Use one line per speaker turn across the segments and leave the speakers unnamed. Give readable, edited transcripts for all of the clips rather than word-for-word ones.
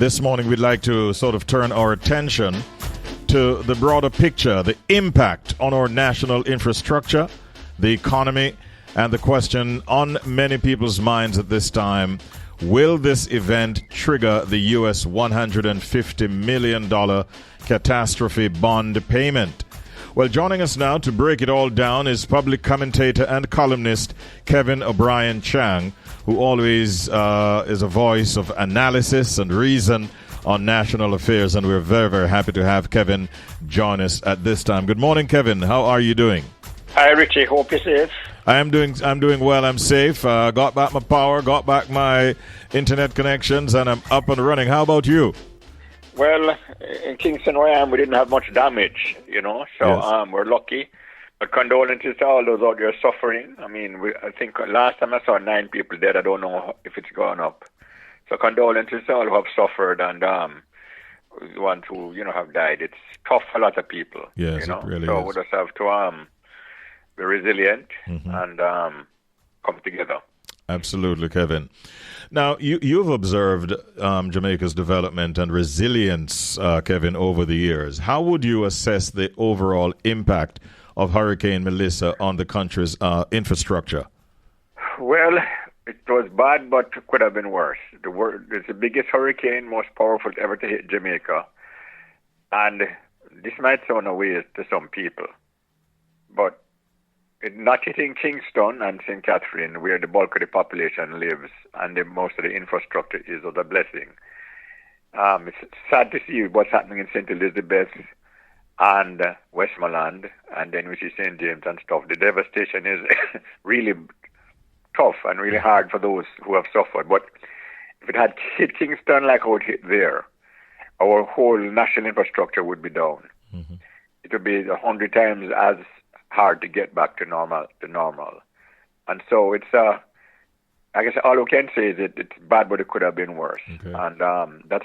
This morning, we'd like to sort of turn our attention to the broader picture, the impact on our national infrastructure, the economy, and the question on many people's minds at this time: will this event trigger the U.S. $150 million catastrophe bond payment? Well, joining us now to break it all down is public commentator and columnist Kevin O'Brien Chang, who always is a voice of analysis and reason on national affairs, and we're very, very happy to have Kevin join us at this time. Good morning, Kevin. How are you doing?
Hi, Richie. Hope you're safe.
I'm doing well. I'm safe. Got back my power, got back my internet connections, and I'm up and running. How about you?
Well, in Kingston where I am, we didn't have much damage, so
Yes.
we're lucky. But condolences to all those out there suffering. I mean, I think last time I saw 9 people dead. I don't know if it's gone up. So condolences to all who have suffered and the ones who, have died. It's tough for a lot of people.
Yes, it really
so
is.
we just have to be resilient and come together.
Absolutely, Kevin. Now, you've observed Jamaica's development and resilience, Kevin, over the years. How would you assess the overall impact of Hurricane Melissa on the country's infrastructure?
Well, it was bad, but it could have been worse. It's the biggest hurricane, most powerful ever to hit Jamaica. And this might sound a waste to some people, but it not hitting Kingston and St. Catherine, where the bulk of the population lives and most of the infrastructure is, a blessing. It's sad to see what's happening in St. Elizabeth and Westmoreland, and then we see St. James and stuff. The devastation is really tough and really hard for those who have suffered. But if it had hit Kingston like how it hit there, our whole national infrastructure would be down. Mm-hmm. It would be 100 times as hard to get back to normal. And so it's I guess all we can say is it's bad, but it could have been worse. Okay. And that's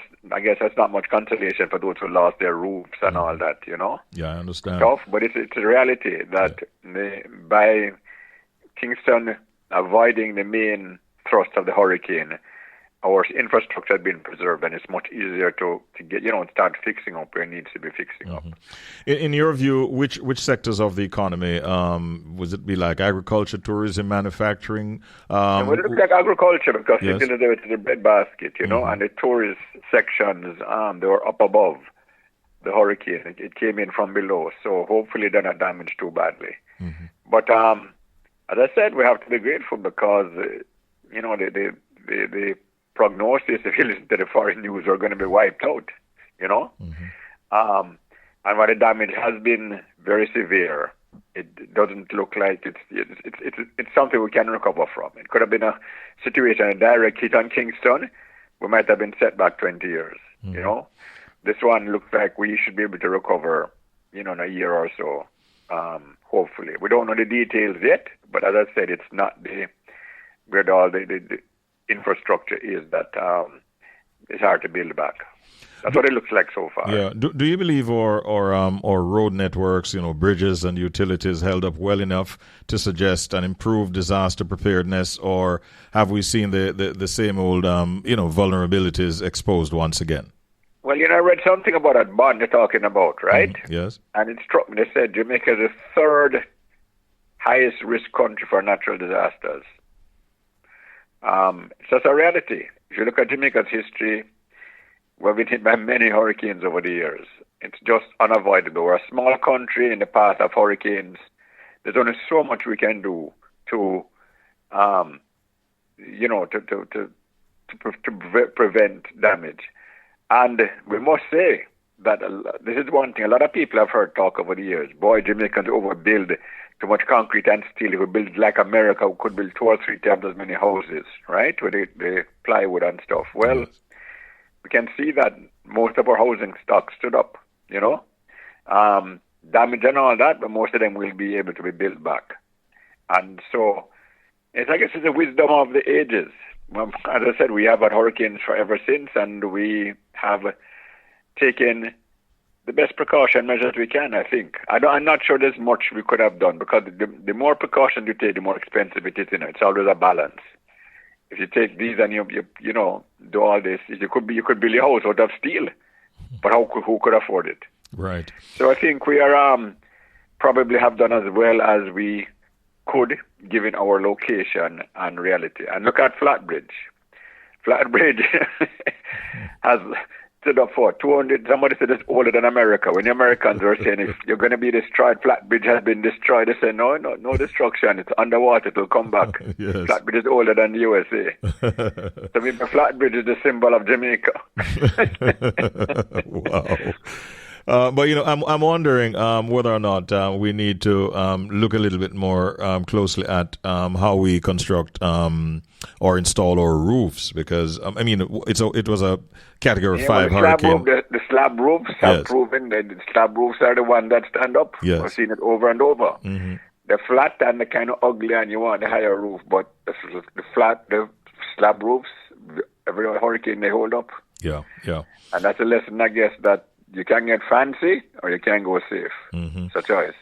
not much consolation for those who lost their roofs and all that,
Yeah, I understand.
It's tough, but it's a reality that by Kingston avoiding the main thrust of the hurricane, our infrastructure has been preserved, and it's much easier to get, start fixing up where it needs to be fixing up.
In your view, which sectors of the economy would it be like agriculture, tourism, manufacturing?
Well, it looks like agriculture because
Yes.
it's the breadbasket, and the tourist sections, they were up above the hurricane. It came in from below, so hopefully they're not damaged too badly. But as I said, we have to be grateful because, the prognosis, if you listen to the foreign news, are going to be wiped out, and while the damage has been very severe, it doesn't look like it's something we can recover from. It could have been a situation, a direct hit on Kingston, we might have been set back 20 years, This one looks like we should be able to recover, in a year or so, hopefully. We don't know the details yet, but as I said, it's not where all the infrastructure is that it's hard to build back. That's what it looks like so far.
Yeah. Do you believe our road networks, bridges and utilities held up well enough to suggest an improved disaster preparedness, or have we seen the same old vulnerabilities exposed once again?
Well, I read something about that bond you're talking about, right?
Yes.
And it struck me. They said Jamaica is the third highest risk country for natural disasters. It's just a reality. If you look at Jamaica's history, we've been hit by many hurricanes over the years. It's just unavoidable. We're a small country in the path of hurricanes. There's only so much we can do to prevent damage. And we must say that this is one thing a lot of people have heard talk over the years. Boy, Jamaicans overbuild too much concrete and steel. If we build like America, we could build 2 or 3 times as many houses, right, with the plywood and stuff. Well,
Yes.
we can see that most of our housing stock stood up, damage and all that, but most of them will be able to be built back. And so, I guess it's the wisdom of the ages. As I said, we have had hurricanes forever since, and we have taken the best precaution measures we can, I think. I'm not sure there's much we could have done, because the more precautions you take, the more expensive it is. It's always a balance. if you take these and you know do all this, you could build your house out of steel, but who could afford it?
Right.
So I think we are probably have done as well as we could, given our location and reality. And look at Flatbridge. Flatbridge has stood up for 200. Somebody said it's older than America. When the Americans were saying if you're going to be destroyed, Flatbridge has been destroyed. They said no destruction. It's underwater. It will come back.
Yes.
Flatbridge is older than the USA. So maybe Flatbridge is the symbol of Jamaica.
Wow. But I'm wondering whether or not we need to look a little bit more closely at how we construct or install our roofs, because it was a Category 5 hurricane.
The slab roofs have proven that the slab roofs are the one that stand up.
Yes.
I've seen it over and over.
Mm-hmm.
They're flat and they're kind of ugly, and you want the higher roof, but the slab roofs, every hurricane they hold up.
Yeah.
And that's a lesson, I guess, that you can get fancy or you can go safe.
Mm-hmm.
It's a choice,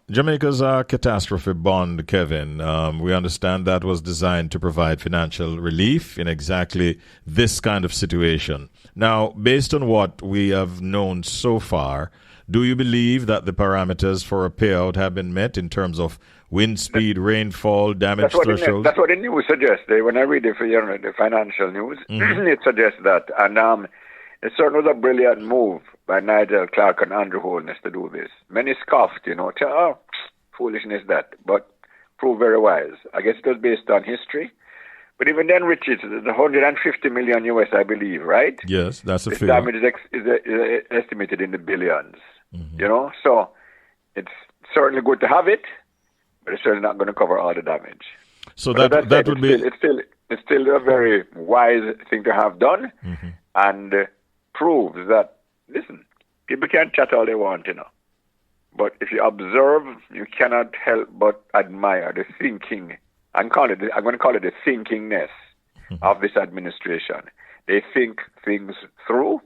Jamaica's catastrophe bond, Kevin, we understand that was designed to provide financial relief in exactly this kind of situation. Now, based on what we have known so far, do you believe that the parameters for a payout have been met in terms of wind speed, rainfall, damage thresholds?
That's what the news suggests. When I read the financial news, it suggests that. And it certainly was a brilliant move by Nigel Clark and Andrew Holness to do this. Many scoffed, foolishness that, but proved very wise. I guess it was based on history. But even then, Richard, it's 150 million US, I believe, right?
Yes, that's a
the
figure.
Damage is estimated in the billions, So it's certainly good to have it, but it's certainly not going to cover all the damage.
So that would be...
It's still a very wise thing to have done, and proves that, listen, people can chat all they want, but if you observe, you cannot help but admire the thinking, I'm going to call it the thinkingness of this administration. They think things through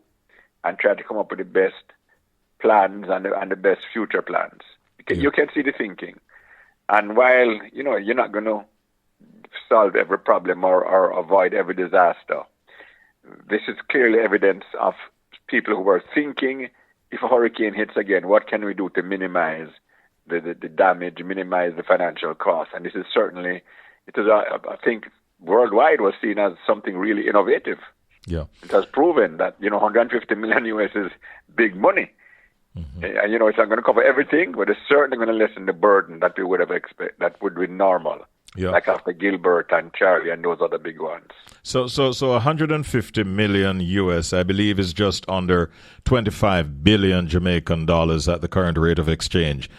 and try to come up with the best plans and the best future plans. You can see the thinking. And while, you're not going to solve every problem or avoid every disaster, this is clearly evidence of people who are thinking, if a hurricane hits again, what can we do to minimize the damage, minimize the financial cost? And this is certainly, I think, worldwide was seen as something really innovative.
Yeah.
It has proven that, 150 million US is big money. Mm-hmm. And, it's not going to cover everything, but it's certainly going to lessen the burden that we would have expected, that would be normal. Yeah. Like after Gilbert and Charlie and those other big ones.
So 150 million US, I believe, is just under 25 billion Jamaican dollars at the current rate of exchange.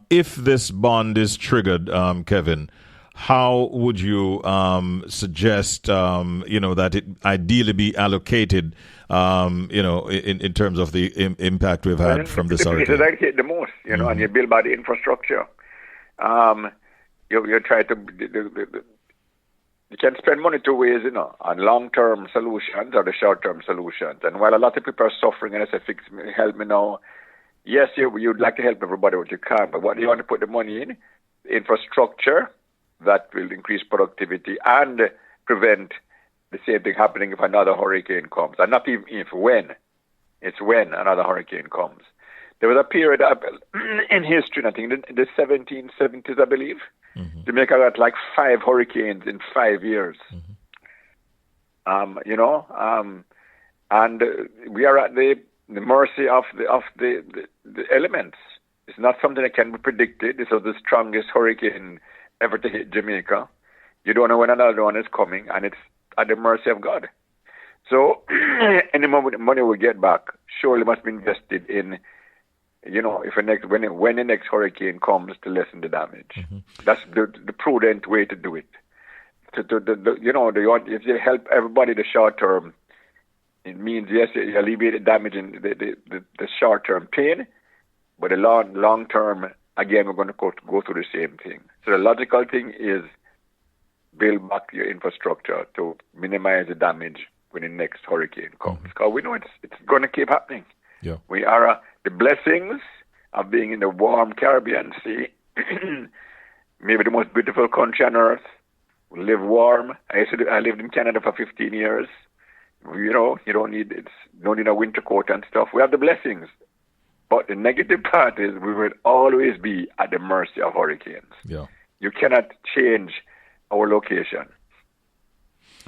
If this bond is triggered, Kevin, how would you suggest, that it ideally be allocated, in terms of the impact we've had from this hurricane?
It's allocate the most, and you build by the infrastructure. You try to, you can spend money two ways, on long-term solutions or the short-term solutions. And while a lot of people are suffering and they say, help me now, yes, you'd like to help everybody what you can, but what do you want to put the money in? Infrastructure that will increase productivity and prevent the same thing happening if another hurricane comes. And not even if, when. It's when another hurricane comes. There was a period in history, I think, in the 1770s, I believe, Jamaica got like 5 hurricanes in 5 years. And we are at the mercy of the elements. It's not something that can be predicted. This was the strongest hurricane ever to hit Jamaica. You don't know when another one is coming, and it's at the mercy of God. So any money we get back surely must be invested in, when the next hurricane comes, to lessen the damage. That's the prudent way to do it. If you help everybody the short term, it means, yes, you alleviate the damage in the short term pain, but the long term, again, we're going to go through the same thing. So the logical thing is build back your infrastructure to minimize the damage when the next hurricane comes. Because we know it's going to keep happening.
Yeah.
We are the blessings of being in the warm Caribbean Sea, maybe the most beautiful country on earth, live warm. I lived in Canada for 15 years. You know, you don't need a winter coat and stuff. We have the blessings. But the negative part is we will always be at the mercy of hurricanes.
Yeah.
You cannot change our location.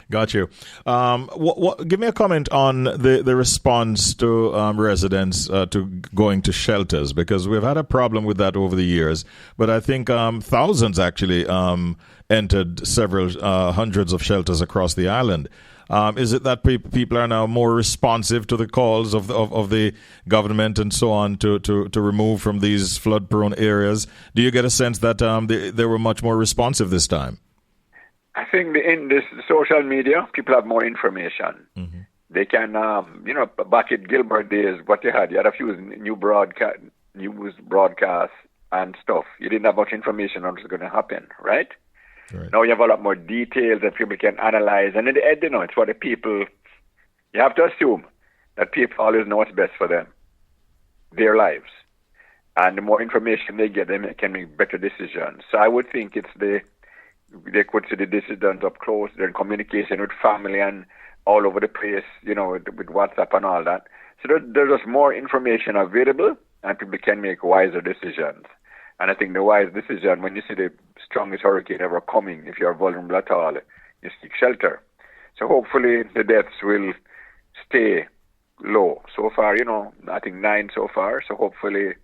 Got you. Give me a comment on the response to residents to going to shelters, because we've had a problem with that over the years. But I think thousands actually entered several hundreds of shelters across the island. Is it that people are now more responsive to the calls of the government and so on to remove from these flood-prone areas? Do you get a sense that they were much more responsive this time?
I think in this social media, people have more information.
Mm-hmm.
They can, back in Gilbert days, what you had a few news broadcasts and stuff. You didn't have much information on what's going to happen, right?
Right.
Now you have a lot more details that people can analyze. And in the end, it's for the people. You have to assume that people always know what's best for them, their lives. And the more information they get, they can make better decisions. So I would think they could see the decisions up close. They're in communication with family and all over the place, with WhatsApp and all that. So there's just more information available, and people can make wiser decisions. And I think the wise decision, when you see the strongest hurricane ever coming, if you're vulnerable at all, you seek shelter. So hopefully the deaths will stay low. So far, I think 9 so far. So hopefully,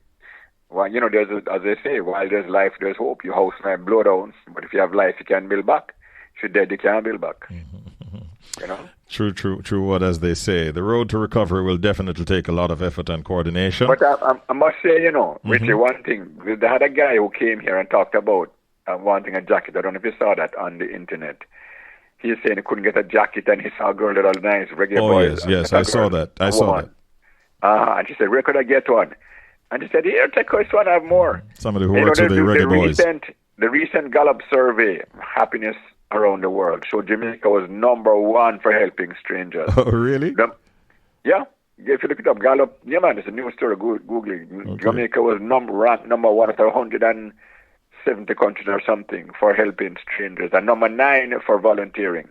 there's, as they say, while there's life, there's hope. Your house might blow down, but if you have life, you can build back. If you're dead, you can't build back.
True. What as they say, the road to recovery will definitely take a lot of effort and coordination.
But I must say, Richie, one thing. They had a guy who came here and talked about wanting a jacket. I don't know if you saw that on the internet. He's saying he couldn't get a jacket, and he saw a girl that was nice, regular boy.
Yes, I saw that.
And she said, where could I get one? And he said, here, take this one, I have more.
Somebody who works with the reggae boys.
The recent Gallup survey, happiness around the world, showed Jamaica was #1 for helping strangers.
Oh, really?
Yeah. If you look it up, Gallup, it's a news story, Google it. Okay. Jamaica was ranked #1 out of 170 countries or something for helping strangers, and #9 for volunteering.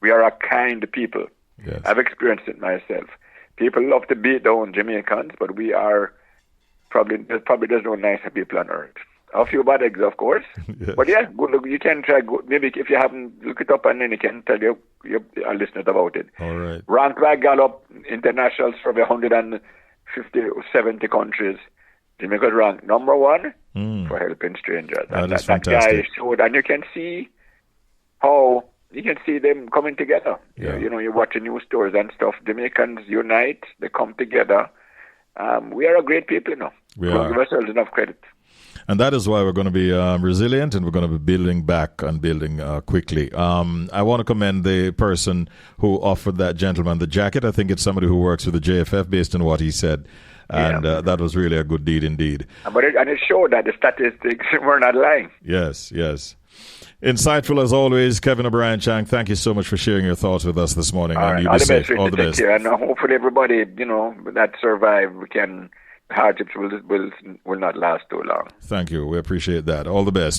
We are a kind people.
Yes.
I've experienced it myself. People love to beat down Jamaicans, but we are there's no nicer people on earth. A few bad eggs, of course. Yes. But yeah, good look. You can try. Maybe if you haven't, look it up and then you can tell your listeners about it.
All right.
Ranked by Gallup International Survey, 150 or 70 countries. Jamaica's ranked #1 for helping strangers.
That is
That
fantastic.
guy showed, and you can see them coming together.
Yeah.
You're watching news stories and stuff. Jamaicans unite. They come together. We are a great people,
We
We'll
are.
give ourselves enough credit.
And that is why we're going to be resilient, and we're going to be building back and building quickly. I want to commend the person who offered that gentleman the jacket. I think it's somebody who works with the JFF based on what he said. And that was really a good deed indeed.
And it showed that the statistics were not lying.
Yes. Insightful as always, Kevin O'Brien Chang. Thank you so much for sharing your thoughts with us this morning.
All
and
right.
you
All
be
the
safe.
best.
All the best.
And hopefully everybody, that survive, hardships will not last too long.
Thank you. We appreciate that. All the best.